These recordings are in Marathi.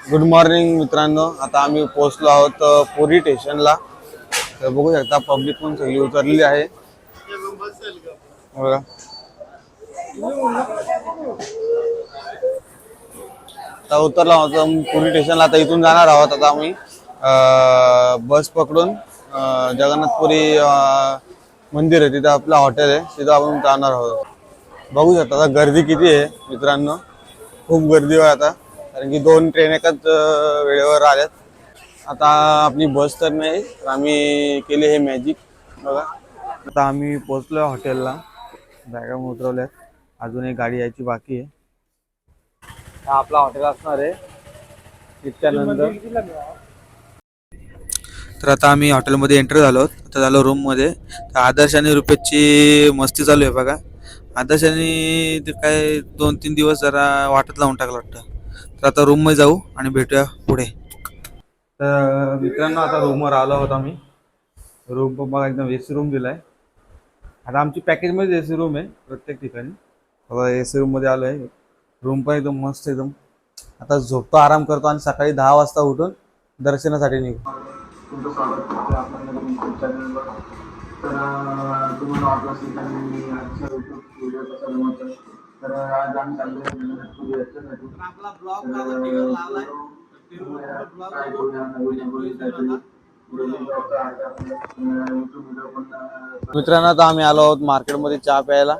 गुड मॉर्निंग मित्रांनो. आता आम्ही पोहोचलो आहोत पुरी स्टेशनला. तर बघू शकता पब्लिक पण सगळी उतरलेली आहे बघा. आता उतरलो आहोत पुरी स्टेशनला. आता इथून जाणार आहोत आता आम्ही बस पकडून जगन्नाथपुरी मंदिर आहे तिथं आपलं हॉटेल आहे, तिथं आपण जाणार आहोत. बघू शकता आता गर्दी किती आहे मित्रांनो, खूप गर्दी आहे आता, कारण की 2 ट्रेन एकाच वेळेवर आल्यात. आता आपली बस तर नाही, तर आम्ही केले हे मॅजिक बघा. आता आम्ही पोहोचलो हॉटेलला, बॅगा उतरवल्यात, अजून एक गाडी यायची बाकी आहे. हा आपला हॉटेल असणार आहे नित्यानंद. तर आता आम्ही हॉटेलमध्ये एंटर झालो. आता झालो रूममध्ये. तर आदर्श आणि रुपेशची मस्ती चालू आहे बघा. आदर्शाने ते काय 2-3 दिवस जरा वाटत लावून टाकलं वाटतं. तर आता रूममध्ये जाऊ आणि भेटूया पुढे. तर मित्रांनो आता रूमवर आलो आहोत आम्ही. रूम पण बघा एकदम एसी रूम दिलाय. आता आमची पॅकेजमध्ये एसी रूम आहे प्रत्येक ठिकाणी. बघा एसी रूममध्ये आलो आहे. रूम पण एकदम मस्त एकदम. आता झोपतो, आराम करतो आणि सकाळी 10 वाजता उठून दर्शनासाठी निघतो. तुमचं स्वागत करते आपल्या नवीन यूट्यूब चॅनलवर. तर तुम्हाला वाटलं असेल तर मी आजचा व्हिडिओ कसा बनवतो. तर आज आम्ही चाललो आहे याच्यासाठी. आपला ब्लॉग लावलाय. मित्रांनो आता आम्ही आलो आहोत मार्केटमध्ये चहा प्यायला.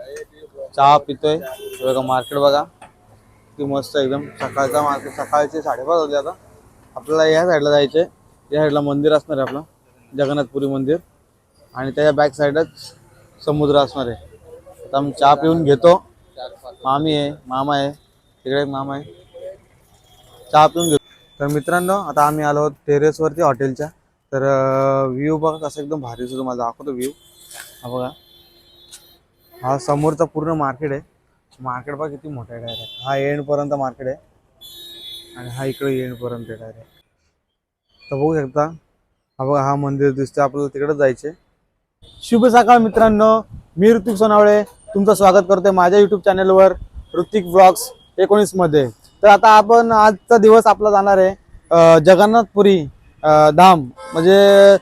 चहा पितोय बघा. मार्केट बघा किती मस्त एकदम. सकाळचा मार्केट, सकाळचे 5:30 वाजले. आता आपल्याला या साईडला जायचे. या साईडला मंदिर असणार आहे आपलं जगन्नाथपुरी मंदिर, आणि त्याच्या बॅक साईडच समुद्र असणार आहे. आता आम्ही चहा पिऊन घेतो. मामी आहे, मामा आहे, तिकडे एक मामा आहे. चहा पिऊन घेतो. तर मित्रांनो आता आम्ही आलो आहोत टेरेसवरती हॉटेलच्या. तर व्ह्यू बघा कसं एकदम भारी आहे, तुम्हाला दाखवतो व्ह्यू. हा बघा, हा समोरचा पूर्ण मार्केट आहे. मार्केट बघा किती मोठा आहे. डायरेक्ट हा एंडपर्यंत मार्केट आहे आणि हा इकडे एंडपर्यंत आहे डायरेक्ट. तर बघू शकता, हा बघा हा मंदिर दिसतं आपल्याला, तिकडे जायचे. शुभ सकाळ मित्रांनो, मी ऋतिक सोनावळे तुमचं स्वागत करतोय माझ्या यूट्यूब चॅनलवर ऋतिक व्लॉग्स 19 मध्ये. तर आता आपण आजचा दिवस आपला जाणार आहे जगन्नाथपुरी धाम, म्हणजे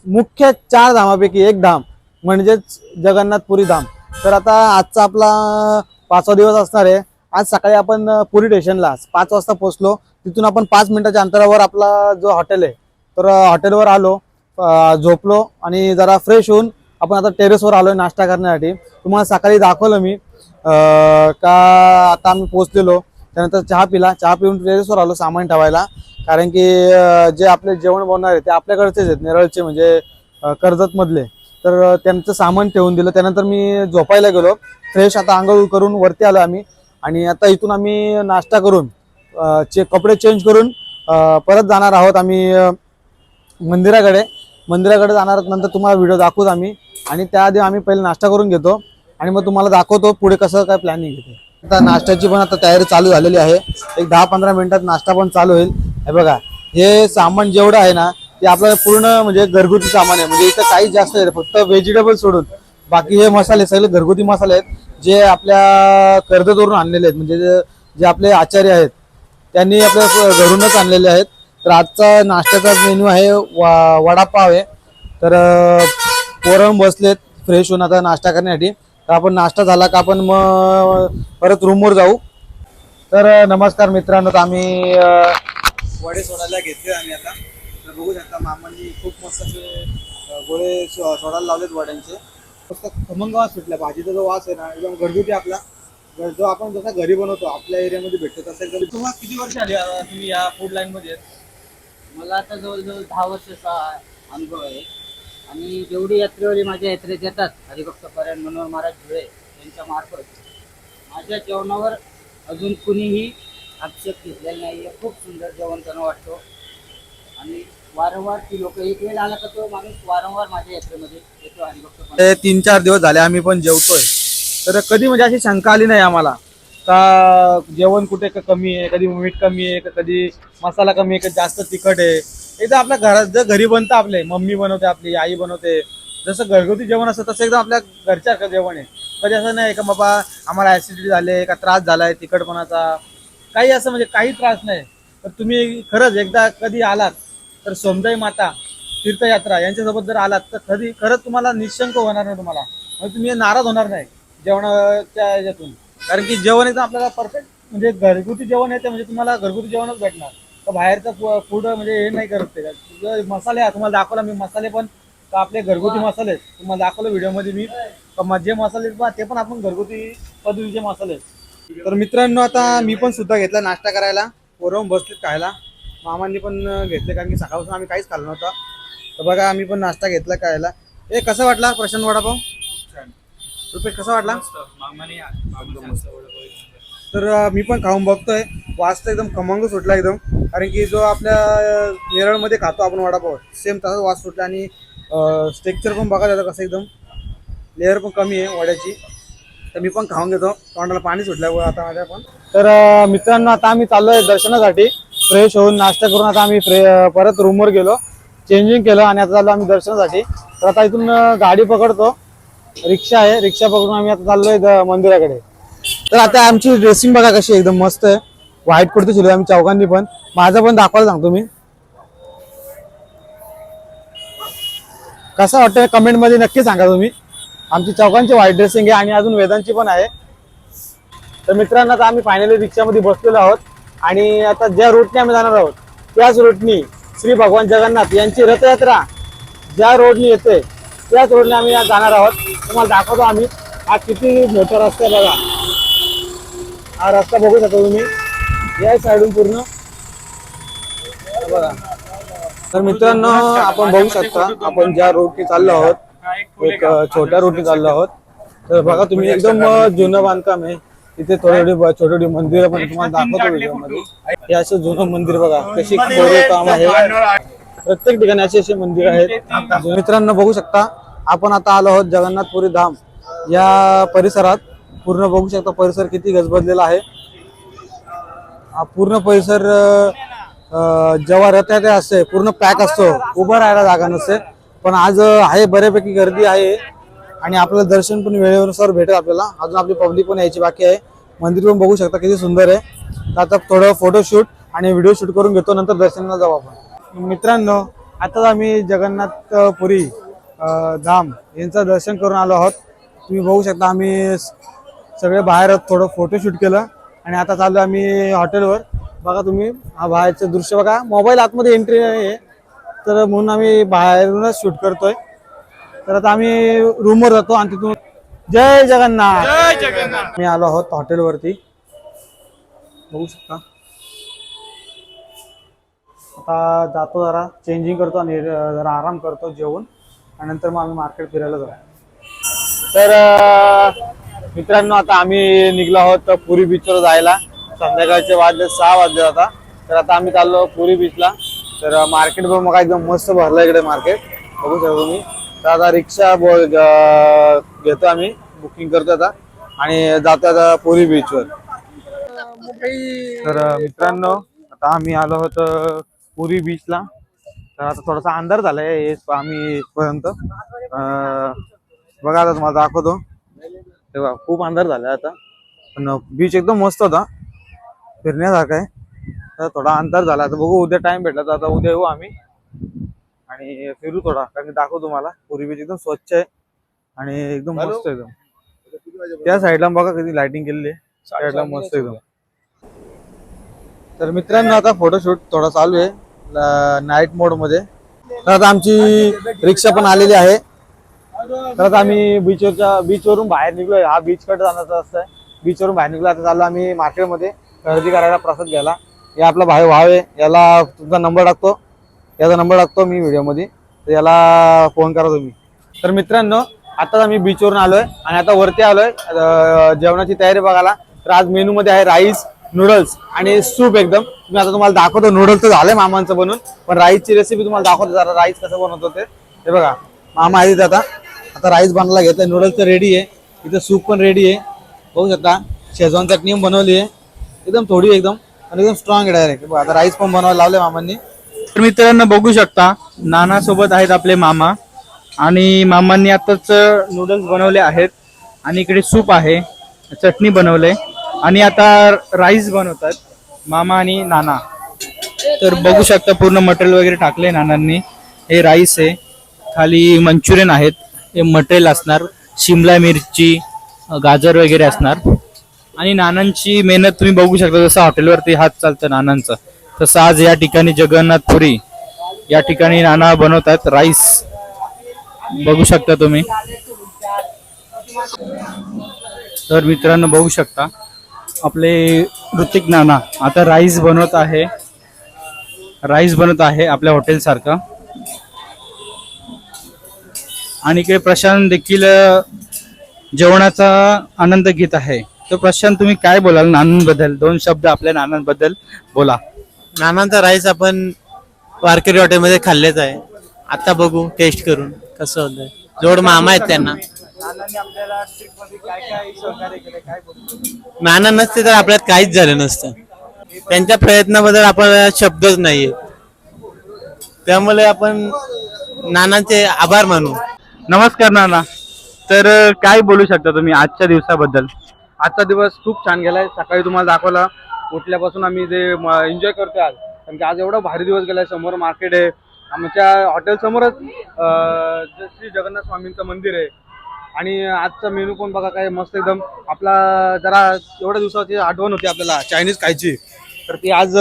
मुख्य 4 धामापैकी एक धाम म्हणजेच जगन्नाथपुरी धाम. तर आता आजचा आपला 5वा दिवस असणार आहे. आज सकाळी आपण पुरी स्टेशनला 5 वाजता पोहोचलो. तिथून आपण 5 मिनिटाच्या अंतरावर आपला जो हॉटेल आहे, तर हॉटेलवर आलो, झोपलो आणि जरा फ्रेश होऊन आपण आता टेरेसवर आलोय नाश्ता करण्यासाठी. तुम्हाला सकाळी दाखवलं मी का आता आम्ही पोहोचलेलो. त्यानंतर चहा पिला. चहा पिऊन टेरेसवर आलो सामान ठेवायला, कारण की जे आपले जेवण बनवणार आहे ते आपल्याकडचेच आहेत, नेरळचे, म्हणजे कर्जत मधले. तर त्यांचं सामान ठेवून दिलं. त्यानंतर मी झोपायला गेलो. फ्रेश आता आंघोळ करून वरती आलो आम्ही. आणि आता इथून आम्ही नाश्ता करून कपडे चेंज करून परत जाणार आहोत आम्ही मंदिराकडे. मंदिराकडे जाणार नंतर तुम्हाला व्हिडिओ दाखवू आम्ही. आणि त्याआधी आम्ही पहिले नाश्ता करून घेतो आणि मग तुम्हाला दाखवतो पुढे कसं काय प्लॅनिंग घेतो. आता नाश्त्याची पण आता तयारी चालू झालेली आहे. एक 10-15 मिनिटात नाश्ता पण चालू होईल. हे बघा, हे सामान जेवढं आहे ना ते आपल्याला पूर्ण म्हणजे घरगुती सामान आहे. म्हणजे इथं काही जास्त आहे, फक्त व्हेजिटेबल सोडून बाकी हे मसाले सगळे घरगुती मसाले आहेत, जे आपल्या कर्जतवरून आणलेले आहेत. म्हणजे जे आपले आचार्य आहेत त्यांनी आपल्या घरूनच आणलेले आहेत. तर आजचा नाश्त्याचा मेन्यू आहे वडापाव आहे. तर पोरं बसलेत फ्रेश होऊन आता नाश्ता करण्यासाठी. तर आपण नाश्ता झाला का आपण मग परत रूमवर जाऊ. तर नमस्कार मित्रांनो, तर आम्ही वडे सोडायला घेतले आम्ही आता. तर बघू शकता मामांनी खूप मस्त असे गोळे सोडायला लावलेत वड्यांचे. फक्त खमंग वास सुटला. भाजीचा जो वास आहे ना एकदम घरगुती आपला, जो आपण जसा घरी बनवतो आपल्या एरियामध्ये भेटतो तसं एकदम. तुम्हाला किती वर्ष आली तुम्ही या फूड लाईन मध्ये? मला आता जवळजवळ 10 वर्षाचा अनुभव आहे. आणि जेवढी यात्रेवाली माझ्या यात्रेत येतात, हरिभक्त परायण मनोहर महाराज धुळे यांच्या मार्फत, माझ्या जेवणावर अजून कुणीही आक्षेप घेतलेला नाही आहे. खूप सुंदर जेवण त्यांना वाटतो. आणि वारंवार ती लोक, एक वेळ आला का तो माणूस वारंवार माझ्या यात्रेमध्ये येतो हरिभक्त. 3-4 दिवस झाले आम्ही पण जेवतोय. तर कधी म्हणजे अशी शंका आली नाही आम्हाला का जेवण कुठे कमी आहे, कधी मीठ कमी आहे, कधी मसाला कमी आहे, का जास्त तिखट आहे. एकदा आपल्या घरात जर घरी बनतं, आपले मम्मी बनवते, आपली आई बनवते, जसं घरगुती जेवण असतं तसं एकदम आपल्या घरच्या जेवण आहे. कधी असं नाही का बाबा आम्हाला ऍसिडिटी झाले, का त्रास झालाय तिखटपणाचा, काही असं म्हणजे काही त्रास नाही. तर तुम्ही खरंच एकदा कधी आलात तर सोमदाई माता तीर्थयात्रा यांच्यासोबत जर आलात तर कधी खरंच तुम्हाला निशंक होणार नाही, तुम्हाला म्हणजे तुम्ही नाराज होणार नाही जेवणाच्या याच्यातून. कारण की जेवण एकदम आपल्याला परफेक्ट म्हणजे घरगुती जेवण येते, म्हणजे तुम्हाला घरगुती जेवणच भेटणार. तर बाहेरचं फूड म्हणजे हे नाही करत ते. मसाले तुम्हाला दाखवला मी, मसाले पण आपले घरगुती मसाले तुम्हाला दाखवलं व्हिडिओमध्ये मी. जे मसाले ते पण आपण घरगुती पद्धतीचे मसाले. तर मित्रांनो आता मी पण सुद्धा घेतला नाश्ता करायला, पोरं बसलेत खायला, मामांनी पण घेतले कारण की सकाळपासून आम्ही काहीच खाल्लं नव्हतं. तर बघा आम्ही पण नाश्ता घेतला खायला. हे कसं वाटला प्रशांत वडापाव? रुपेश कसा वाटला? तर मी पण खाऊन बघतोय, वास एकदम खमंग सुटला एकदम. कारण की जो आपल्या नेरळमध्ये खातो आपण वडापाव सेम तसाच वास सुटला. आणि स्ट्रक्चर पण बघा त्याचं कसं एकदम लेअर पण कमी आहे वड्याची. तर मी पण खाऊन घेतो, तोंडाला पाणी सुटल्यावर आता माझ्या पण. तर मित्रांनो आता आम्ही चाललोय दर्शनासाठी. फ्रेश होऊन नाश्ता करून आता आम्ही परत रूमवर गेलो, चेंजिंग केलं आणि आता चाललो आम्ही दर्शनासाठी. तर आता इथून गाडी पकडतो, रिक्षा आहे, रिक्षा पकडून आम्ही आता चाललोय मंदिराकडे. तर आता आमची ड्रेसिंग बघा कशी एकदम मस्त आहे, व्हाईट कुर्ती शिवली आम्ही चौघांनी पण. माझं पण दाखवायला सांगतो मी, कसं वाटतं कमेंट मध्ये नक्की सांगा तुम्ही. आमची चौघांची व्हाईट ड्रेसिंग आहे आणि अजून वेदांची पण आहे. तर मित्रांनो आता आम्ही फायनली रिक्षामध्ये बसलेलो आहोत आणि आता ज्या रूटने आम्ही जाणार आहोत त्याच रूटनी श्री भगवान जगन्नाथ यांची रथयात्रा ज्या रोडनी येते त्याच रोडने आम्ही आज जाणार आहोत. तुम्हाला दाखवतो आम्ही. हा किती मोठा रस्ता आहे बघा, हा रस्ता बघू शकता तुम्ही या साईडून पूर्ण बघा. तर मित्रांनो आपण बघू शकता आपण ज्या रोडने चाललो आहोत, एक छोट्या रोडने चाललो आहोत. तर बघा तुम्ही एकदम जुनं बांधकाम आहे. इथे थोडी छोटी छोटी मंदिरं पण तुम्हाला दाखवतो व्हिडिओमध्ये. हे असं जुनं मंदिर बघा कशी कोरीव काम आहे, प्रत्येक ठिकाणी असे असे मंदिर आहेत. मित्रांनो बघू शकता आपण आता आलो आहोत जगन्नाथपुरी धाम या परिसरात. पूर्ण बघू शकता परिसर किती गजबजलेला आहे. हा पूर्ण परिसर जेव्हा रथयात्रा असते पूर्ण पॅक असतो, उभं राहायला जागा नसते. पण आज आहे बऱ्यापैकी गर्दी आहे आणि आपल्याला दर्शन पण वेळेनुसार भेटेल आपल्याला. अजून आपली पब्लिक पण यायची बाकी आहे. मंदिर पण बघू शकता किती सुंदर आहे. तर आता थोडं फोटोशूट आणि व्हिडिओ शूट करून घेतो, नंतर दर्शनाला जाऊ आपण. मित्रांनो आता आम्ही जगन्नाथपुरी धाम यांचं दर्शन करून आलो आहोत. तुम्ही बघू शकता आम्ही सगळे बाहेर थोडं फोटोशूट केलं आणि आता चाललो आम्ही हॉटेलवर. बघा तुम्ही हा बाहेरचं दृश्य बघा. मोबाईल आतमध्ये एंट्री आहे तर म्हणून आम्ही बाहेरूनच शूट करतोय. तर आता आम्ही रूमवर जातो आणि तिथून जय जगन्नाथ. मी आलो आहोत हॉटेलवरती बघू शकता. आता जातो जरा चेंजिंग करतो आणि जरा आराम करतो जेवून आणि नंतर मग आम्ही मार्केट फिरायला जाऊ. तर मित्रांनो आता आम्ही निघलो आहोत पुरी बीचवर जायला. संध्याकाळचे वाजले 6 वाजले आता. तर आता आम्ही चाललो पुरी बीचला. तर मार्केट बघ मग एकदम मस्त भरलं इकडे मार्केट बघू शकता तुम्ही. तर आता रिक्षा घेतो आम्ही, बुकिंग करतो आता आणि जातो आता पुरी बीचवर. तर मित्रांनो आता आम्ही आलो आहोत पुरी बीचला. तर आता थोडासा अंधार झालाय आम्ही इथपर्यंत बघा. आता तुम्हाला दाखवतो तेव्हा खूप अंधार झालाय आता, पण बीच एकदम मस्त होता, फिरण्यासारखा आहे. तर थोडा अंतर झाला आता बघू, उद्या टाइम भेटला तर आता उद्या येऊ आम्ही आणि फिरू थोडा. कारण दाखवू तुम्हाला पुरी बीच एकदम स्वच्छ आहे आणि एकदम मस्त एकदम. त्या साईडला बघा किती लाइटिंग केलेली आहे, साईडला मस्त एकदम. तर मित्रांनो आता फोटोशूट थोडा चालू आहे नाईट मोड मध्ये. तर आता आमची रिक्षा पण आलेली आहे. तर आता आम्ही बीचवरून बाहेर निघलोय. हा बीच कडे जाण्याचा रस्ता आहे. बीचवरून बाहेर निघलो. आता चाललो आम्ही मार्केटमध्ये खरेदी करायला, प्रसाद घ्यायला. हे आपला भाई आहे, याला तुमचा नंबर टाकतो, याचा नंबर टाकतो मी व्हिडिओमध्ये, तर याला फोन करा तुम्ही. तर मित्रांनो आता आम्ही बीचवरून आलोय आणि आता वरती आलोय जेवणाची तयारी बघायला. तर आज मेनू मध्ये आहे राईस, नूडल्स आणि सूप एकदम. मी आता तुम्हाला दाखवतो. नूडल्स तर झालंय मामांचं बनून, पण राईसची रेसिपी तुम्हाला दाखवतो जरा राईस कसं बनवतो ते. हे बघा मामा आहे आता राईस बनवायला घेतलाय. नूडल्स तर रेडी आहे, इथं सूप पण रेडी आहे बघू शकता. शेजवान चटणी पण बनवली आहे एकदम थोडी एकदम, आणि एकदम स्ट्रॉंग आहे डायरेक्ट. आता राईस पण बनवायला लावले मामांनी. तर मित्रांनो बघू शकता नाना सोबत आहेत आपले मामा, आणि मामांनी आताच नूडल्स बनवले आहेत आणि इकडे सूप आहे, चटणी बनवले आणि आता राईस बनवतात मामा आणि नाना. तर बघू शकता पूर्ण मटेरियल वगैरे टाकले नानांनी. हे राईस आहे, खाली मंचुरियन आहेत, हे मटेरियल असणार, शिमला मिरची, गाजर वगैरे असणार. आणि नानांची मेहनत तुम्ही बघू शकता. जसं हॉटेलवरती हात चालतं नानांचं, तसं आज या ठिकाणी जगन्नाथपुरी या ठिकाणी नाना बनवतात राईस. बघू शकता तुम्ही. तर मित्रांनो बघू शकता आपले ऋतिक नाना आता राईस बनवत आहे. राईस बनवत आहे आपल्या हॉटेल सारखं. आणि इकडे प्रशांत देखील जेवणाचा आनंद घेत आहे. तर प्रशांत तुम्ही काय बोलाल नानांबद्दल? 2 शब्द आपल्या नानांबद्दल बोला. नानांचा राईस आपण वारकरी हॉटेलमध्ये खाल्लेच आहे. आता बघू टेस्ट करून कसं होतंय. जोड मामा आहेत त्यांना. नाना नसते तर आपल्यात काहीच झालं नसतं. त्यांच्या प्रयत्नाबद्दल आपण शब्दच नाहीये. त्यामुळे आपण नानांचे आभार मानू. नमस्कार नाना. तर काय बोलू शकता तुम्ही आजच्या दिवसाबद्दल? आजचा दिवस खूप छान गेलाय. सकाळी तुम्हाला दाखवला उठल्यापासून आम्ही जे एन्जॉय करतोय आज, कारण की आज एवढा भारी दिवस गेलाय. समोर मार्केट आहे, आमच्या हॉटेल समोरच श्री जगन्नाथ स्वामींचं मंदिर आहे. आणि आजचा मेनू पण बघा काय मस्त एकदम. आपला जरा एवढ्या दिवसाची आठवण होती आपल्याला चायनीज खायची, तर ती आज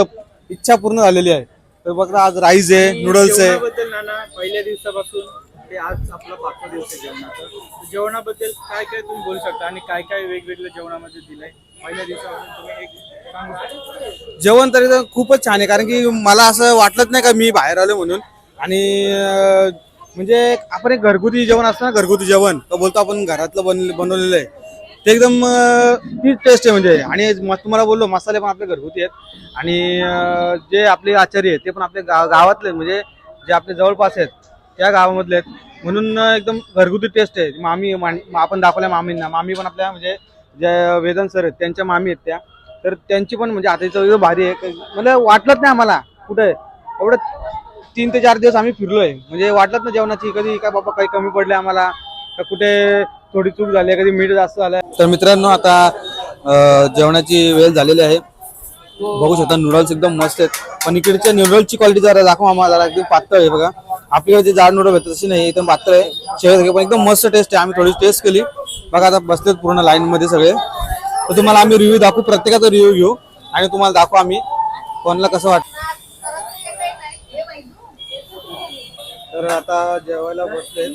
इच्छा पूर्ण झालेली आहे. तर बघा आज राईस आहे, नूडल्स आहे. जेवणाबद्दल नाना पहिल्या दिवसापासून ते आज आपला 5वा दिवस आहे जेवणाचा. जेवणाबद्दल काय काय तुम्ही बोलू शकता आणि काय काय वेगवेगळ्या जेवणामध्ये दिलंय पहिल्या दिवसापासून तुम्ही एक सांगू शकता? जेवण तरी तर खूपच छान आहे, कारण की मला असं वाटलंच नाही का मी बाहेर आलो म्हणून. आणि म्हणजे आपण एक घरगुती जेवण असतं ना, घरगुती जेवण तर बोलतो आपण घरातलं बनवलेलं आहे ते एकदम तीच टेस्ट आहे म्हणजे. आणि तुम्हाला बोललो मसाले पण आपले घरगुती आहेत. आणि जे आपले आचार्य आहेत ते पण आपले गावातले, म्हणजे जे आपले जवळपास आहेत त्या गावामधले आहेत, म्हणून एकदम घरगुती टेस्ट आहे. आपण दाखवल्या मामींना, मामी पण आपल्या म्हणजे ज्या वेदन सर आहेत त्यांच्या मामी आहेत त्या, तर त्यांची पण म्हणजे आता एकदम भारी आहे. म्हणजे वाटलंच नाही आम्हाला कुठे एवढं 3 ते 4 दिवस आम्ही फिरलोय, म्हणजे वाटलंच ना जेवणाची कधी काय बाबा काही कमी पडले आम्हाला, का कुठे थोडी चूक झाली, कधी मीठ जास्त झालं. तर मित्रांनो आता जेवणाची वेळ झालेली आहे. बघू शकता नूडल्स एकदम मस्त आहेत, पण इकडच्या नूडल्सची क्वालिटी जरा दाखवा आम्हाला. एकदम पातळ आहे बघा. आपल्याकडे जे जाड नूडल भेटतात तशी नाही, एकदम पातळ आहे शेवट, पण एकदम मस्त टेस्ट आहे. आम्ही थोडी टेस्ट केली बघा. आता बसलेत पूर्ण लाईन मध्ये सगळे, तर तुम्हाला आम्ही रिव्ह्यू दाखवू, प्रत्येकाचा रिव्ह्यू घेऊ आणि तुम्हाला दाखवू आम्ही कोणाला कसं वाटतं. तर आता जेवायला बसले,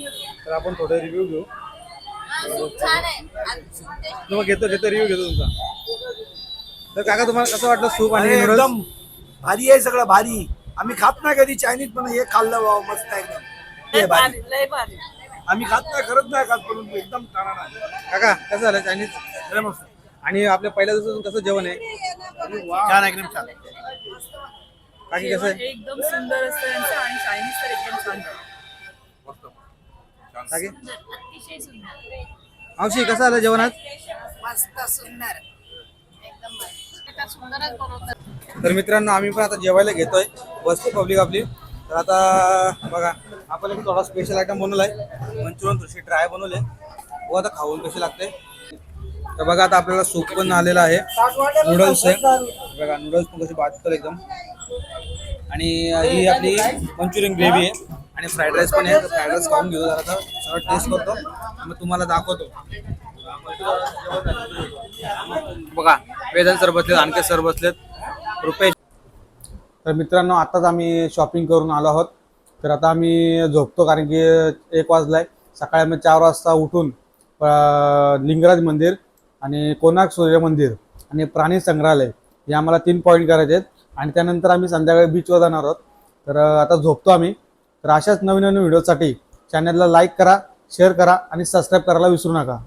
तर आपण थोडे रिव्ह्यू घेऊ. घेतो रिव्ह्यू घेतो तुमचा. तर काका तुम्हाला कसं वाटलं सूप आणि नूडल्स? एकदम भारी आहे, सगळं भारी. आम्ही खात नाही कधी चायनीज, पण हे खाल्लं बाबा मस्त आहे एकदम. हे भारी. आम्ही खात नाही, खरंच नाही खात, परंतु एकदम छान आहे. काका कसं झालं चायनीज? मस्त. आणि आपल्या पहिल्या दिवसातून कसं जेवण आहे? छान एकदम छान. बाकी कसं आहे? एकदम सुंदर असतं यांचं आणि चायनीज तर एकदम छान. बाकी अतिशय सुंदर. मावशी कसं झालं जेवणात? मस्त सुंदर एकदम मस्त. सुंदरच बनवतात. तर मित्रांनो आम्ही पण आता जेवायला घेतोय, बसतो पब्लिक आपली. तर आता बघा आपण एक थोडा स्पेशल आयटम बनवलाय, मंचुरियन थोडीशी ड्राय बनवले. बघा आता खाऊन कशी लागते. तर बघा आता आपल्याला सूप पण आलेला आहे, नूडल्स आहे बघा. नूडल्स पण कशी पातळ एकदम. आणि ही आपली मंचुरियन ग्रेव्ही आहे आणि फ्राईड राईस पण आहे. तर फ्राईड राईस खाऊन घेऊ जरा, सगळं टेस्ट करतो मग तुम्हाला दाखवतो. बघा वेदन सर बसलेत, आणखी सर बसलेत, रुपेश. तर मित्रांनो आताच आम्ही शॉपिंग करून आलो आहोत. तर आता आम्ही झोपतो, कारण की 1 वाजलाय. सकाळी आम्ही 4 वाजता उठून लिंगराज मंदिर आणि कोणार्क सूर्य मंदिर आणि प्राणी संग्रहालय हे आम्हाला 3 पॉईंट करायचे आहेत. आणि त्यानंतर आम्ही संध्याकाळी बीचवर जाणार आहोत. तर आता झोपतो आम्ही. तर अशाच नवीन व्हिडिओसाठी चॅनलला लाईक करा, शेअर करा आणि सबस्क्राईब करायला विसरू नका.